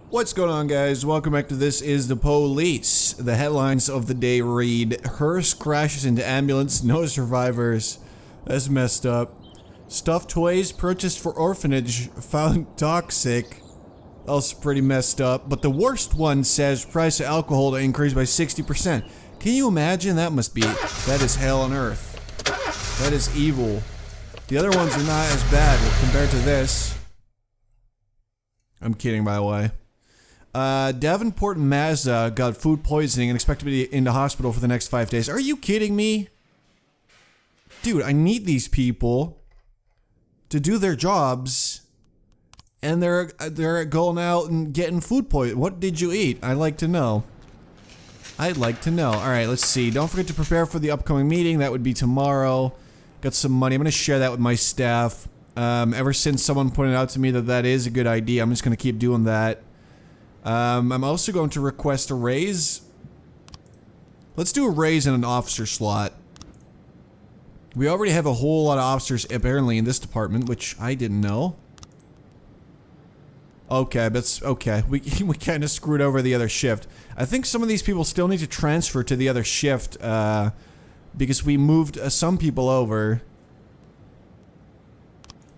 What's going on, guys? Welcome back to This Is the Police. The headlines of the day read, hearse crashes into ambulance, no survivors. That's messed up. Stuffed toys purchased for orphanage found toxic. Also pretty messed up. But the worst one says price of alcohol to increase by 60%. Can you imagine? That is hell on earth. That is evil. The other ones are not as bad compared to this. I'm kidding, by the way. Davenport and Mazda got food poisoning and expect to be in the hospital for the next 5 days. Are you kidding me? Dude, I need these people to do their jobs, and they're going out and getting food poisoning. What did you eat? I'd like to know. I'd like to know. Alright, let's see. Don't forget to prepare for the upcoming meeting. That would be tomorrow. Got some money. I'm going to share that with my staff. Ever since someone pointed out to me that that is a good idea, I'm just going to keep doing that. I'm also going to request a raise. Let's do a raise in an officer slot. We already have a whole lot of officers apparently in this department, which I didn't know. Okay, that's okay. We kind of screwed over the other shift. I think some of these people still need to transfer to the other shift, because we moved some people over.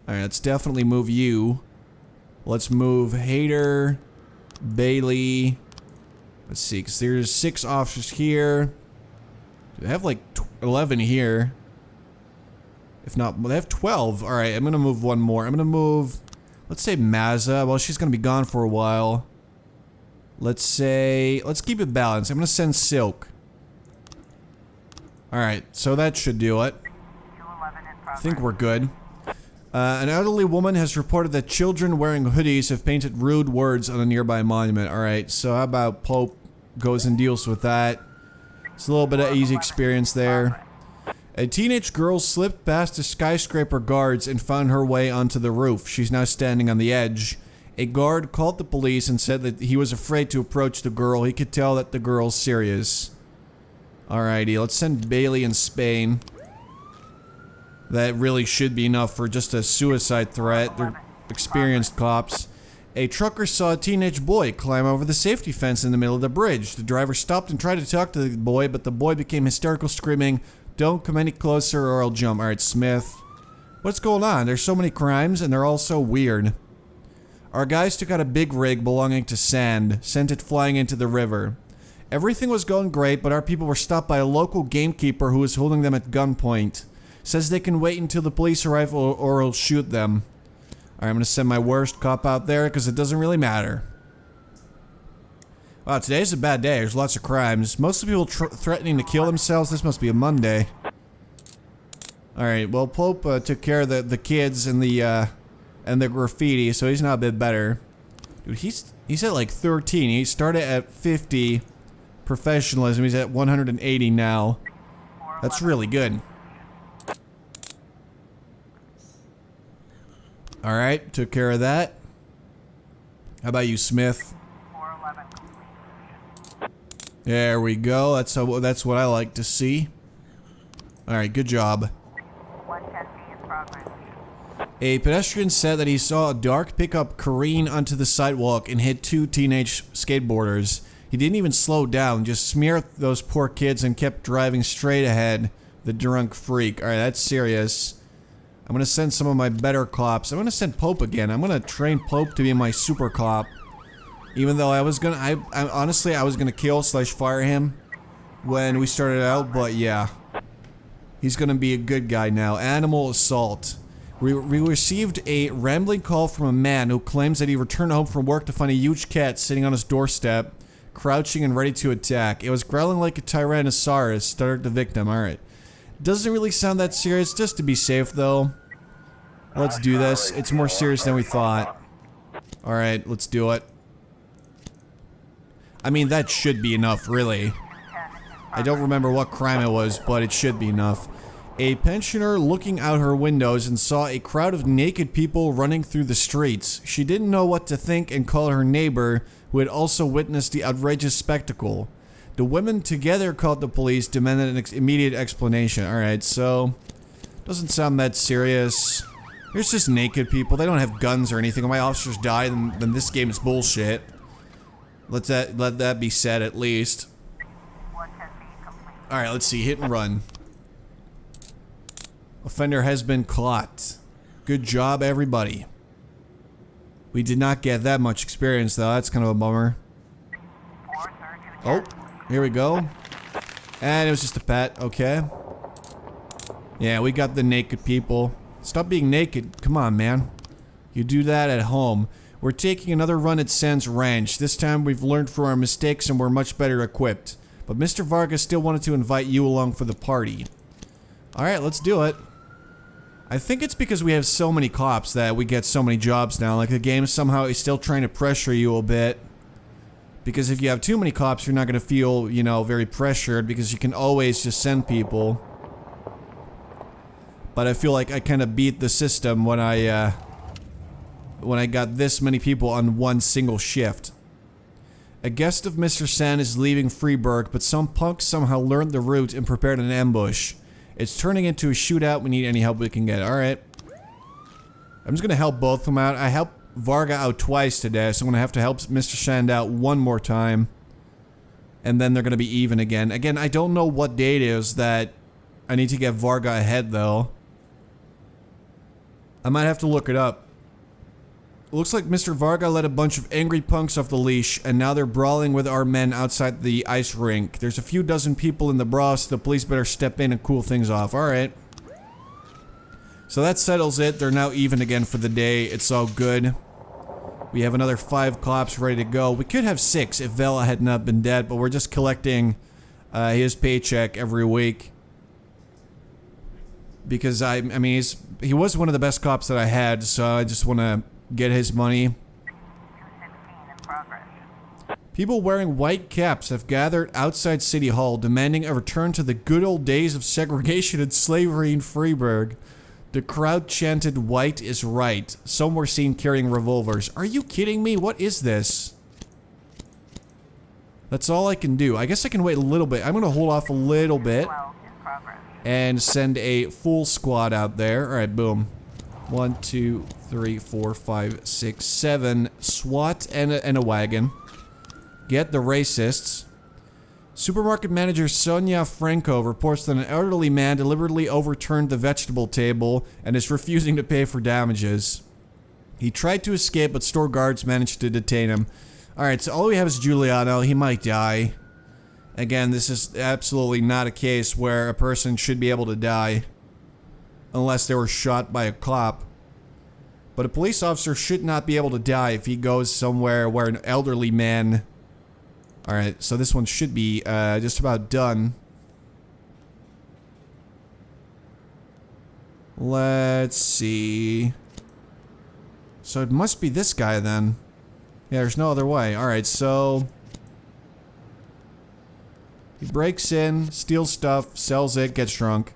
Alright, let's definitely move you. Let's move Hader, Bailey. Let's see, because there's 6 officers here. They have like 11 here. If not, well, they have 12. Alright, I'm gonna move one more. I'm gonna move, let's say Mazza. Well, she's gonna be gone for a while. Let's keep it balanced. I'm gonna send Silk. Alright, so that should do it. I think we're good. An elderly woman has reported that children wearing hoodies have painted rude words on a nearby monument. Alright, so how about Pope goes and deals with that? It's a little bit of easy experience there. A teenage girl slipped past a skyscraper guards and found her way onto the roof. She's now standing on the edge. A guard called the police and said that he was afraid to approach the girl. He could tell that the girl's serious. Alrighty, let's send Bailey in Spain. That really should be enough for just a suicide threat. They're experienced cops. A trucker saw a teenage boy climb over the safety fence in the middle of the bridge. The driver stopped and tried to talk to the boy, but the boy became hysterical, screaming, "Don't come any closer or I'll jump." Alright, Smith. What's going on? There's so many crimes and they're all so weird. Our guys took out a big rig belonging to Sand, sent it flying into the river. Everything was going great, but our people were stopped by a local gamekeeper who was holding them at gunpoint. Says they can wait until the police arrive or he'll shoot them. Alright, I'm gonna send my worst cop out there because it doesn't really matter. Wow, today's a bad day. There's lots of crimes. Most of the people threatening to kill themselves. This must be a Monday. Alright, well, Pope took care of the kids and the graffiti, so he's not a bit better. Dude, he's at like 13. He started at 50 professionalism. He's at 180 now. That's really good. Alright, took care of that. How about you, Smith? There we go. That's what I like to see. Alright, good job. A pedestrian said that he saw a dark pickup careen onto the sidewalk and hit 2 teenage skateboarders. He didn't even slow down, just smeared those poor kids and kept driving straight ahead. The drunk freak. Alright, that's serious. I'm gonna send some of my better cops. I'm gonna send Pope again. I'm gonna train Pope to be my super cop. Even though I was gonna, honestly, I was gonna kill / fire him when we started out, but yeah. He's gonna be a good guy now. Animal assault. We received a rambling call from a man who claims that he returned home from work to find a huge cat sitting on his doorstep, crouching and ready to attack. It was growling like a tyrannosaurus, stuttered the victim. Alright. Doesn't really sound that serious, just to be safe though. Let's do this. It's more serious than we thought. Alright, let's do it. I mean, that should be enough, really. I don't remember what crime it was, but it should be enough. A pensioner looking out her windows and saw a crowd of naked people running through the streets. She didn't know what to think and called her neighbor, who had also witnessed the outrageous spectacle. The women together called the police, demanded an immediate explanation. Alright, so... doesn't sound that serious. There's just naked people. They don't have guns or anything. When my officers die, then this game is bullshit. Let that be said at least. Alright, let's see. Hit and run. Offender has been caught. Good job, everybody. We did not get that much experience, though. That's kind of a bummer. Oh, here we go. And it was just a pet. Okay. Yeah, we got the naked people. Stop being naked. Come on, man. You do that at home. We're taking another run at Sands Ranch. This time we've learned from our mistakes and we're much better equipped. But Mr. Vargas still wanted to invite you along for the party. Alright, let's do it. I think it's because we have so many cops that we get so many jobs now. Like, the game somehow is still trying to pressure you a bit. Because if you have too many cops, you're not going to feel, you know, very pressured. Because you can always just send people. But I feel like I kind of beat the system when I got this many people on one single shift. A guest of Mr. St is leaving Freeburg, but some punks somehow learned the route and prepared an ambush. It's turning into a shootout. We need any help we can get. Alright. I'm just gonna help both of them out. I helped Varga out twice today, so I'm gonna have to help Mr. St out one more time. And then they're gonna be even again. Again, I don't know what day it is that I need to get Varga ahead, though. I might have to look it up. It looks like Mr. Varga let a bunch of angry punks off the leash, and now they're brawling with our men outside the ice rink. There's a few dozen people in the brawl, so the police better step in and cool things off. Alright. So that settles it. They're now even again for the day. It's all good. We have another 5 cops ready to go. We could have 6 if Vela had not been dead, but we're just collecting his paycheck every week. Because I mean, he was one of the best cops that I had, so I just want to get his money. People wearing white caps have gathered outside City Hall demanding a return to the good old days of segregation and slavery in Freeburg. The crowd chanted, "White is right." Some were seen carrying revolvers. Are you kidding me? What is this? That's all I can do. I guess I can wait a little bit. I'm gonna hold off a little bit and send a full squad out there. Alright, boom. 1, 2, 3, 4, 5, 6, 7. SWAT and a wagon. Get the racists. Supermarket manager Sonia Franco reports that an elderly man deliberately overturned the vegetable table and is refusing to pay for damages. He tried to escape, but store guards managed to detain him. Alright, so all we have is Giuliano. He might die. Again, this is absolutely not a case where a person should be able to die. Unless they were shot by a cop. But a police officer should not be able to die if he goes somewhere where an elderly man... Alright, so this one should be just about done. Let's see... So it must be this guy then. Yeah, there's no other way. Alright, so... He breaks in, steals stuff, sells it, gets drunk.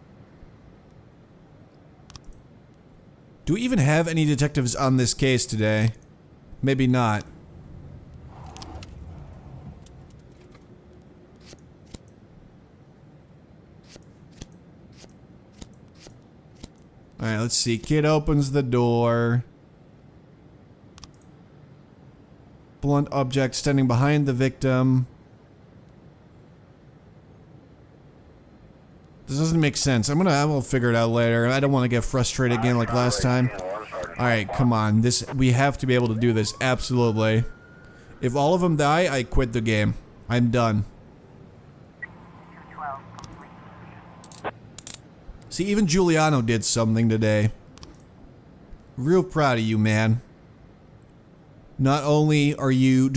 Do we even have any detectives on this case today? Maybe not. Alright, let's see. Kid opens the door. Blunt object standing behind the victim. This doesn't make sense. I will figure it out later. I don't want to get frustrated again like last time. Alright, come on. We have to be able to do this. Absolutely. If all of them die, I quit the game. I'm done. See, even Giuliano did something today. Real proud of you, man. Not only do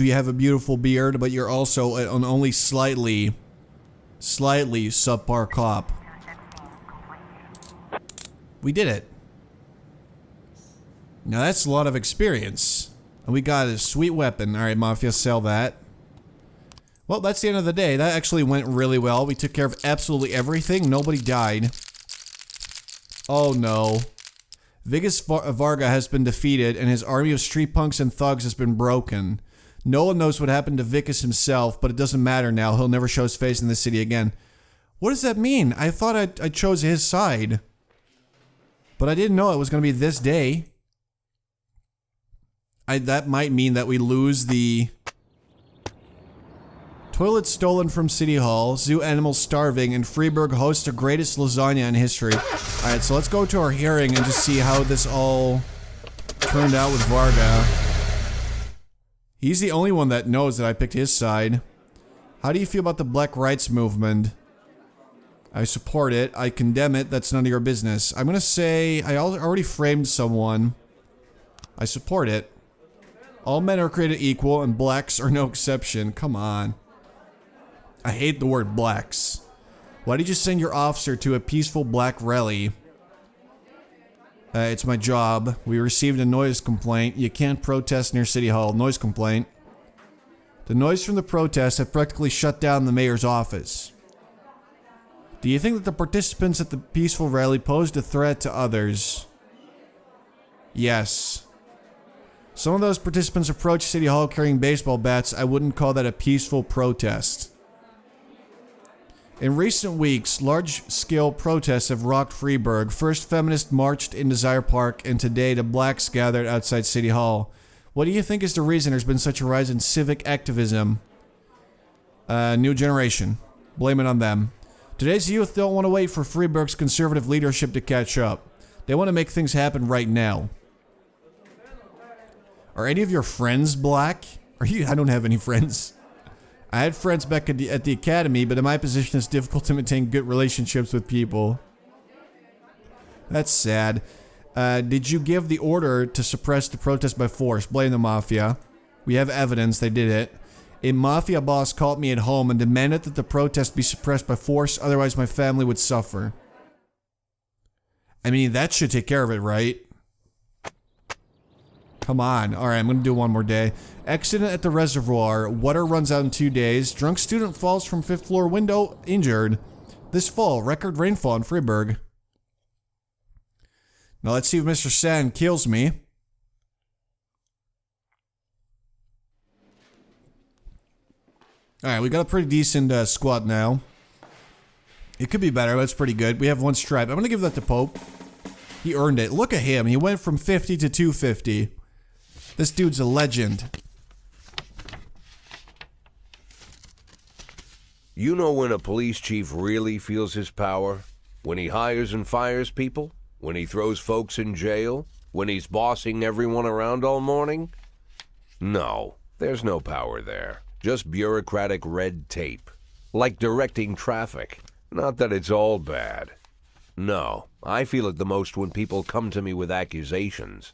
you have a beautiful beard, but you're also an only slightly subpar cop. We did it. Now that's a lot of experience. And we got a sweet weapon. Alright, Mafia, sell that. Well, that's the end of the day. That actually went really well. We took care of absolutely everything. Nobody died. Oh no. Vigas Varga has been defeated and his army of street punks and thugs has been broken. No one knows what happened to Vikas himself, but it doesn't matter now. He'll never show his face in the city again. What does that mean? I thought I chose his side. But I didn't know it was going to be this day. That might mean that we lose the Toilet stolen from City Hall, zoo animals starving, and Freeburg hosts the greatest lasagna in history. Alright, so let's go to our hearing and just see how this all turned out with Varga. He's the only one that knows that I picked his side. How do you feel about the Black Rights Movement? I support it. I condemn it. That's none of your business. I'm gonna say I already framed someone. I support it. All men are created equal and blacks are no exception. Come on. I hate the word blacks. Why did you send your officer to a peaceful black rally? It's my job. We received a noise complaint. You can't protest near City Hall. Noise complaint. The noise from the protests have practically shut down the mayor's office. Do you think that the participants at the peaceful rally posed a threat to others? Yes. Some of those participants approached City Hall carrying baseball bats. I wouldn't call that a peaceful protest. In recent weeks, large-scale protests have rocked Freeburg. First, feminists marched in Desire Park, and today the blacks gathered outside City Hall. What do you think is the reason there's been such a rise in civic activism? New generation. Blame it on them. Today's youth don't want to wait for Freeburg's conservative leadership to catch up. They want to make things happen right now. Are any of your friends black? I don't have any friends. I had friends back at the academy, but in my position it's difficult to maintain good relationships with people. That's sad. Did you give the order to suppress the protest by force? Blame the mafia. We have evidence they did it. A mafia boss called me at home and demanded that the protest be suppressed by force, otherwise my family would suffer. I mean, that should take care of it, right? Come on. Alright, I'm gonna do one more day. Accident at the reservoir. Water runs out in 2 days. Drunk student falls from 5th floor window, injured. This fall, record rainfall in Freeburg. Now let's see if Mr. Sand kills me. Alright, we got a pretty decent squad now. It could be better, but it's pretty good. We have 1 stripe. I'm gonna give that to Pope. He earned it. Look at him. He went from 50 to 250. This dude's a legend. You know when a police chief really feels his power? When he hires and fires people? When he throws folks in jail? When he's bossing everyone around all morning? No, there's no power there. Just bureaucratic red tape. Like directing traffic. Not that it's all bad. No, I feel it the most when people come to me with accusations.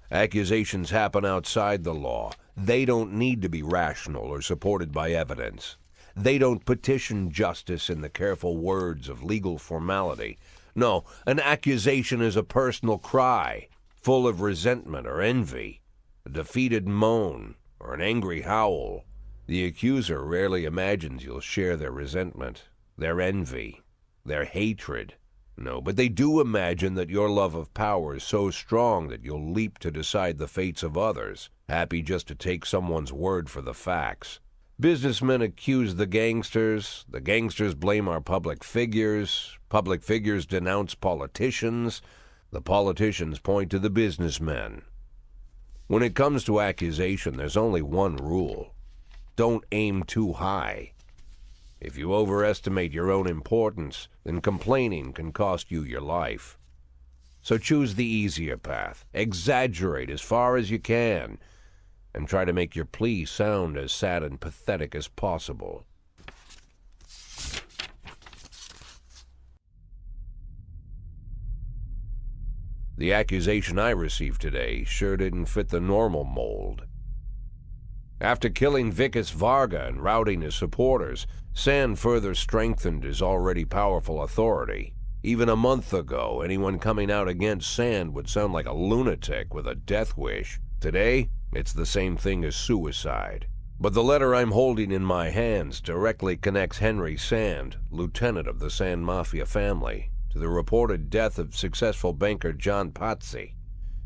Accusations happen outside the law. They don't need to be rational or supported by evidence. They don't petition justice in the careful words of legal formality. No, an accusation is a personal cry, full of resentment or envy, a defeated moan, or an angry howl. The accuser rarely imagines you'll share their resentment, their envy, their hatred. No, but they do imagine that your love of power is so strong that you'll leap to decide the fates of others, happy just to take someone's word for the facts. Businessmen accuse the gangsters blame our public figures denounce politicians, the politicians point to the businessmen. When it comes to accusation, there's only one rule. Don't aim too high. If you overestimate your own importance, then complaining can cost you your life. So choose the easier path, exaggerate as far as you can, and try to make your plea sound as sad and pathetic as possible. The accusation I received today sure didn't fit the normal mold. After killing Vicus Varga and routing his supporters, Sand further strengthened his already powerful authority. Even a month ago, anyone coming out against Sand would sound like a lunatic with a death wish. Today, it's the same thing as suicide. But the letter I'm holding in my hands directly connects Henry Sand, lieutenant of the Sand Mafia family, to the reported death of successful banker Jon St.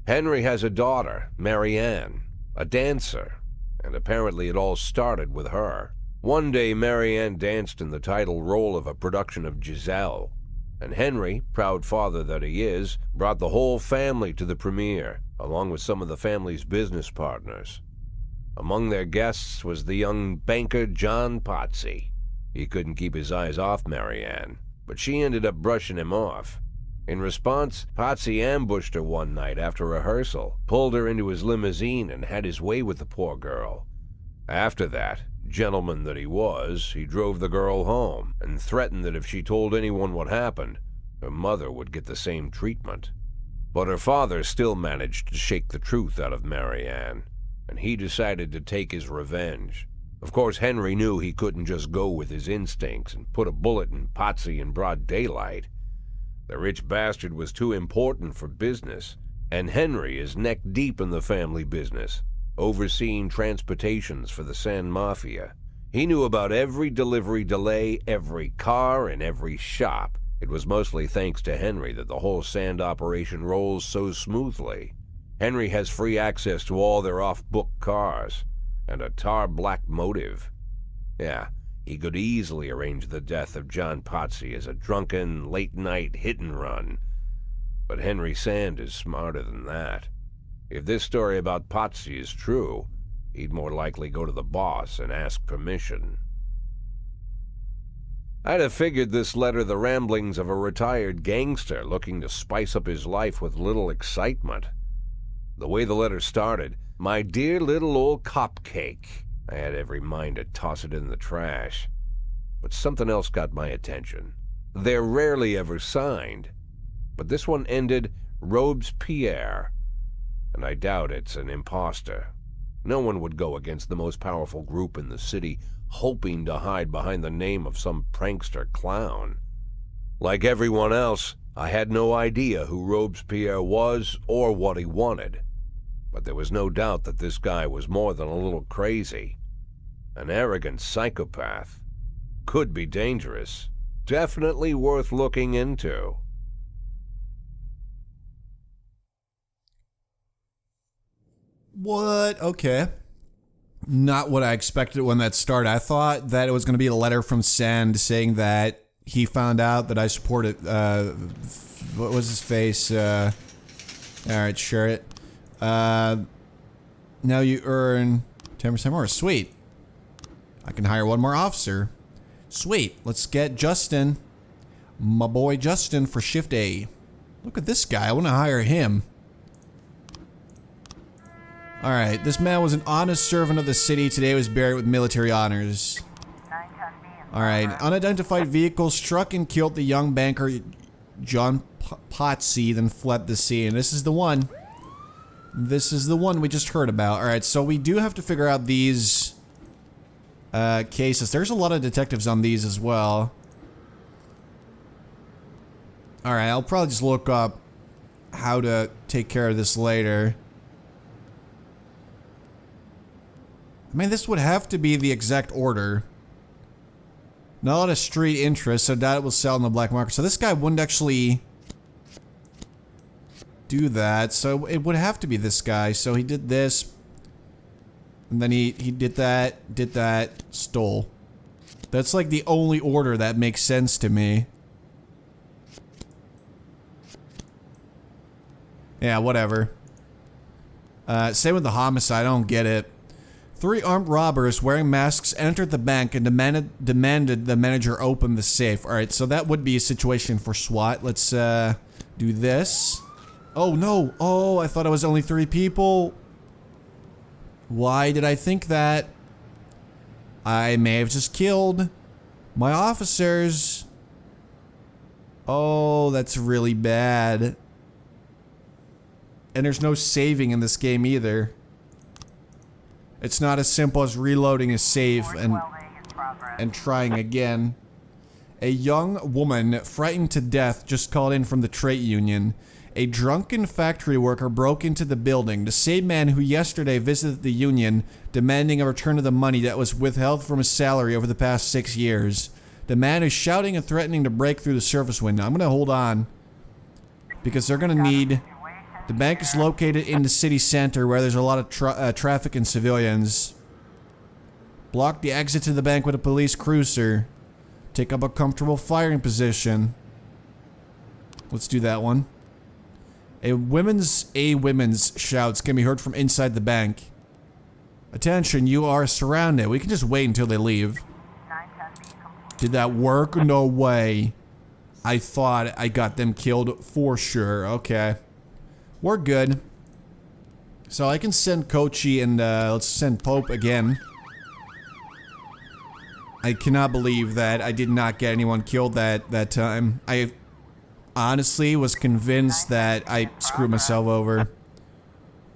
Henry has a daughter, Marianne, a dancer, and apparently it all started with her. One day, Marianne danced in the title role of a production of Giselle, and Henry, proud father that he is, brought the whole family to the premiere, along with some of the family's business partners. Among their guests was the young banker Jon St. He couldn't keep his eyes off Marianne, but she ended up brushing him off. In response, St. ambushed her one night after rehearsal, pulled her into his limousine, and had his way with the poor girl. After that, gentleman that he was, he drove the girl home and threatened that if she told anyone what happened, her mother would get the same treatment. But her father still managed to shake the truth out of Marianne, and he decided to take his revenge. Of course, Henry knew he couldn't just go with his instincts and put a bullet in Patsy in broad daylight. The rich bastard was too important for business, and Henry is neck-deep in the family business, overseeing transportations for the Sand Mafia. He knew about every delivery delay, every car, and every shop. It was mostly thanks to Henry that the whole sand operation rolls so smoothly. Henry has free access to all their off-book cars, and a tar-black motive. Yeah, he could easily arrange the death of Jon St as a drunken, late-night hit-and-run. But Henry Sand is smarter than that. If this story about St is true, he'd more likely go to the boss and ask permission. I'd have figured this letter the ramblings of a retired gangster looking to spice up his life with little excitement. The way the letter started, "My dear little old cupcake," I had every mind to toss it in the trash. But something else got my attention. They're rarely ever signed, but this one ended Robespierre, and I doubt it's an imposter. No one would go against the most powerful group in the city, hoping to hide behind the name of some prankster clown. Like everyone else, I had no idea who Robespierre was or what he wanted. But there was no doubt that this guy was more than a little crazy. An arrogant psychopath. Could be dangerous. Definitely worth looking into. What? Okay. Not what I expected when that started. I thought that it was going to be a letter from Sand saying that he found out that I supported, what was his face? Alright, share it. Now you earn 10% more. Sweet. I can hire one more officer. Sweet. Let's get Justin, my boy Justin, for Shift A. Look at this guy. I want to hire him. Alright, this man was an honest servant of the city. Today was buried with military honors. Alright, unidentified vehicle struck and killed the young banker Jon St, then fled the scene. This is the one. This is the one we just heard about. Alright, so we do have to figure out these cases. There's a lot of detectives on these as well. Alright, I'll probably just look up how to take care of this later. I mean, this would have to be the exact order. Not a lot of street interest, so I doubt it will sell in the black market. So this guy wouldn't actually do that. So it would have to be this guy. So he did this. And then he did that, stole. That's like the only order that makes sense to me. Yeah, whatever. Same with the homicide, I don't get it. 3 armed robbers wearing masks entered the bank and demanded the manager open the safe. Alright, so that would be a situation for SWAT. Let's do this. Oh no! Oh, I thought it was only 3 people. Why did I think that? I may have just killed my officers. Oh, that's really bad. And there's no saving in this game either. It's not as simple as reloading a save and trying again. A young woman, frightened to death, just called in from the trade union. A drunken factory worker broke into the building. The same man who yesterday visited the union, demanding a return of the money that was withheld from his salary over the past 6 years. The man is shouting and threatening to break through the service window. I'm gonna hold on, because they're gonna need... The bank is located in the city center where there's a lot of traffic and civilians. Block the exit to the bank with a police cruiser. Take up a comfortable firing position. Let's do that one. A women's shouts can be heard from inside the bank. Attention, you are surrounded. We can just wait until they leave. Did that work? No way. I thought I got them killed for sure. Okay. We're good. So I can send Kochi and let's send Pope again. I cannot believe that I did not get anyone killed that time. I honestly was convinced that I screwed myself over.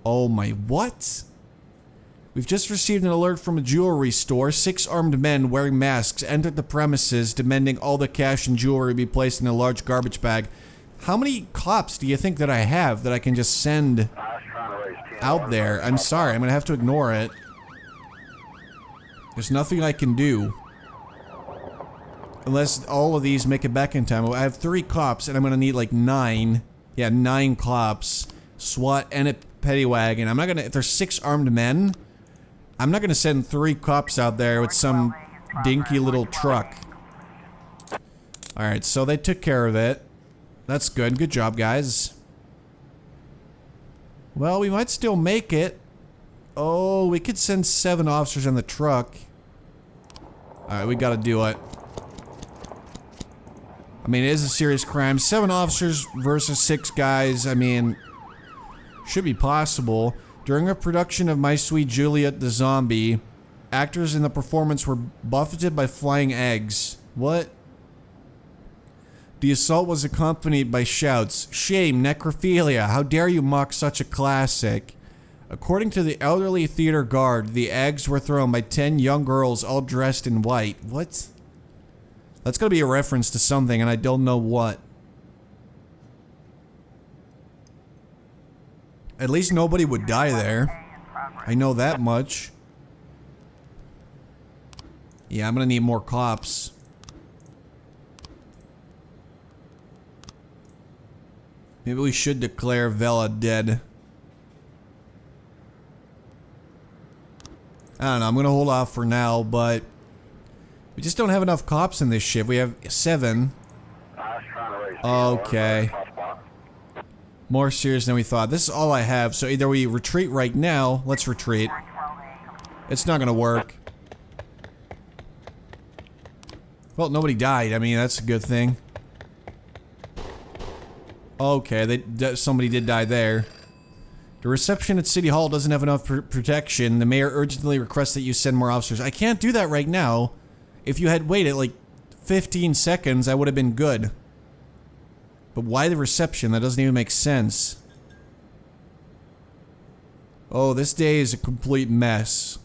Oh my, what? We've just received an alert from a jewelry store. 6 armed men wearing masks entered the premises, demanding all the cash and jewelry be placed in a large garbage bag. How many cops do you think that I have that I can just send out there? I'm sorry, I'm gonna have to ignore it. There's nothing I can do. Unless all of these make it back in time. I have 3 cops and I'm gonna need like 9. Yeah, 9 cops. SWAT and a petty wagon. I'm not gonna, if there's 6 armed men, I'm not gonna send 3 cops out there with some dinky little truck. Alright, so they took care of it. That's good. Good job, guys. Well, we might still make it. Oh, we could send 7 officers in the truck. Alright, we gotta do it. I mean, it is a serious crime. 7 officers versus 6 guys, I mean, should be possible. During a production of My Sweet Juliet the Zombie, actors in the performance were buffeted by flying eggs. What? The assault was accompanied by shouts, "Shame, necrophilia, how dare you mock such a classic." According to the elderly theater guard, the eggs were thrown by 10 young girls all dressed in white. What? That's gotta be a reference to something and I don't know what. At least nobody would die there. I know that much. Yeah, I'm gonna need more cops. Maybe we should declare Vela dead. I don't know, I'm gonna hold off for now, but we just don't have enough cops in this shift. We have 7. Okay. More serious than we thought. This is all I have, so either we retreat right now. Let's retreat. It's not gonna work. Well, nobody died. I mean, that's a good thing. Okay, somebody did die there. The reception at City Hall doesn't have enough protection. The mayor urgently requests that you send more officers. I can't do that right now. If you had waited like 15 seconds, I would have been good. But why the reception? That doesn't even make sense. Oh, this day is a complete mess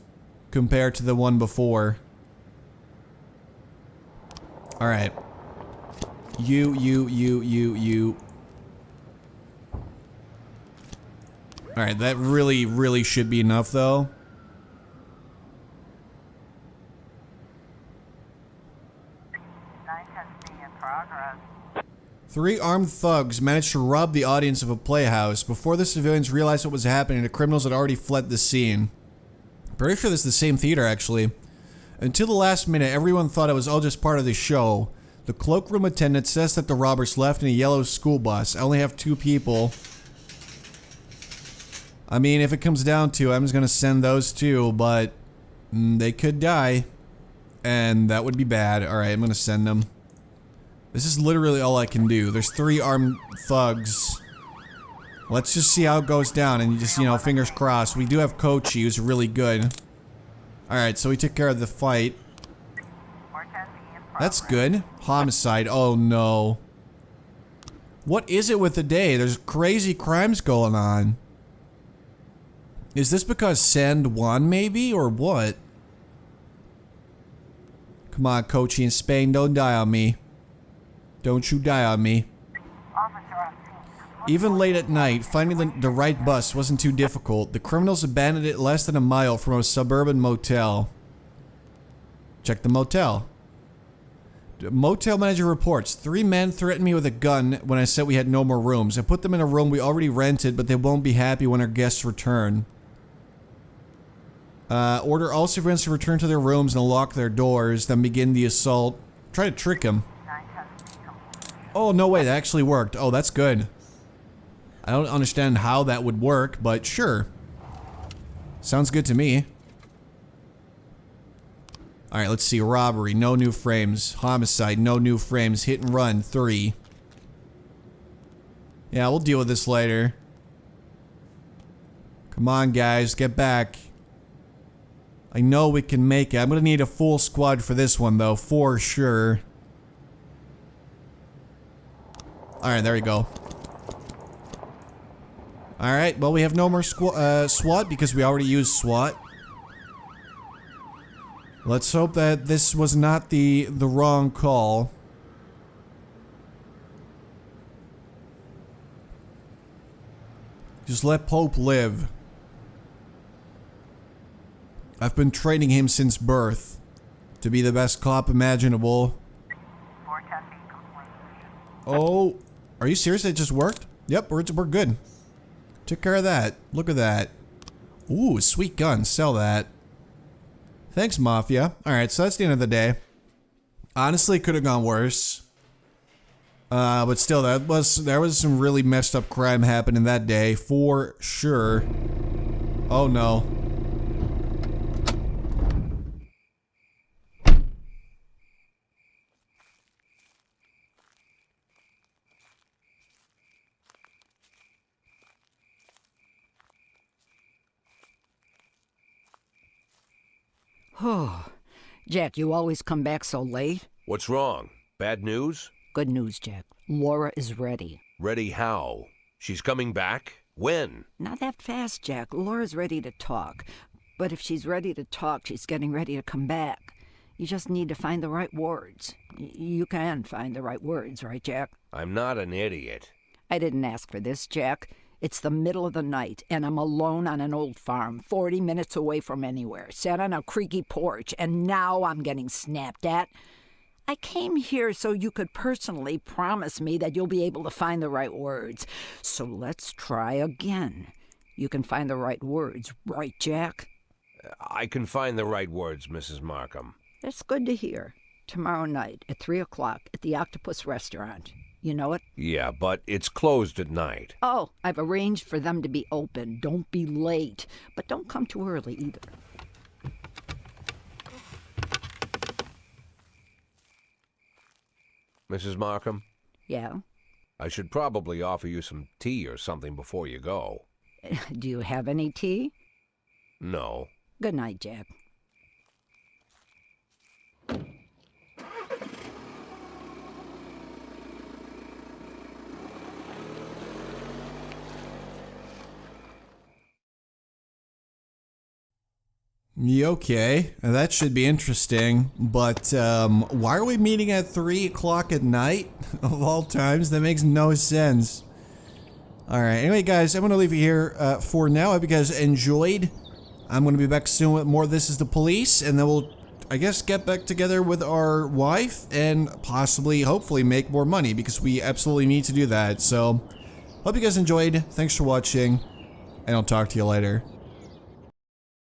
compared to the one before. Alright. You. Alright, that really should be enough though. Three armed thugs managed to rob the audience of a playhouse. Before the civilians realized what was happening, the criminals had already fled the scene. Pretty sure this is the same theater, actually. Until the last minute, everyone thought it was all just part of the show. The cloakroom attendant says that the robbers left in a yellow school bus. I only have 2 people. I mean, if it comes down to it, I'm just gonna send those 2, but they could die. And that would be bad. Alright, I'm gonna send them. This is literally all I can do. There's 3 armed thugs. Let's just see how it goes down and just, you know, fingers crossed. We do have Kochi, who's really good. Alright, so we took care of the fight. That's good. Homicide. Oh no. What is it with the day? There's crazy crimes going on. Is this because Sand won maybe, or what? Come on, Kochi in Spain, don't die on me. Don't you die on me. Even late at night, finding the right bus wasn't too difficult. The criminals abandoned it less than a mile from a suburban motel. Check the motel. The motel manager reports, 3 men threatened me with a gun when I said we had no more rooms. I put them in a room we already rented, but they won't be happy when our guests return. Order all civilians to return to their rooms and lock their doors, then begin the assault. Try to trick him. Oh, no way, that actually worked. Oh, that's good. I don't understand how that would work, but sure. Sounds good to me. Alright, let's see. Robbery, no new frames. Homicide, no new frames. Hit and run, 3. Yeah, we'll deal with this later. Come on, guys, get back. I know we can make it. I'm gonna need a full squad for this one, though, for sure. Alright, there we go. Alright, well, we have no more SWAT because we already used SWAT. Let's hope that this was not the wrong call. Just let Pope live. I've been training him since birth to be the best cop imaginable. Oh, are you serious? It just worked? Yep, we're good. Took care of that. Look at that. Ooh, sweet gun. Sell that. Thanks, Mafia. Alright, so that's the end of the day. Honestly, could have gone worse. But still, there was some really messed up crime happening that day, for sure. Oh no. Oh, Jack, you always come back so late. What's wrong? Bad news? Good news, Jack. Laura is ready. Ready how? She's coming back? When? Not that fast, Jack. Laura's ready to talk. But if she's ready to talk, she's getting ready to come back. You just need to find the right words. You can find the right words, right, Jack? I'm not an idiot. I didn't ask for this, Jack. It's the middle of the night, and I'm alone on an old farm, 40 minutes away from anywhere, sat on a creaky porch, and now I'm getting snapped at. I came here so you could personally promise me that you'll be able to find the right words. So let's try again. You can find the right words, right, Jack? I can find the right words, Mrs. Markham. That's good to hear. Tomorrow night at 3 o'clock at the Octopus Restaurant. You know it? Yeah, but it's closed at night. Oh, I've arranged for them to be open. Don't be late. But don't come too early either. Mrs. Markham? Yeah? I should probably offer you some tea or something before you go. Do you have any tea? No. Good night, Jack. Okay, that should be interesting, but why are we meeting at 3 o'clock at night of all times? That makes no sense. Alright, anyway guys, I'm going to leave you here for now. I hope you guys enjoyed. I'm going to be back soon with more This Is the Police, and then we'll, I guess, get back together with our wife and possibly, hopefully, make more money, because we absolutely need to do that. So, hope you guys enjoyed. Thanks for watching, and I'll talk to you later.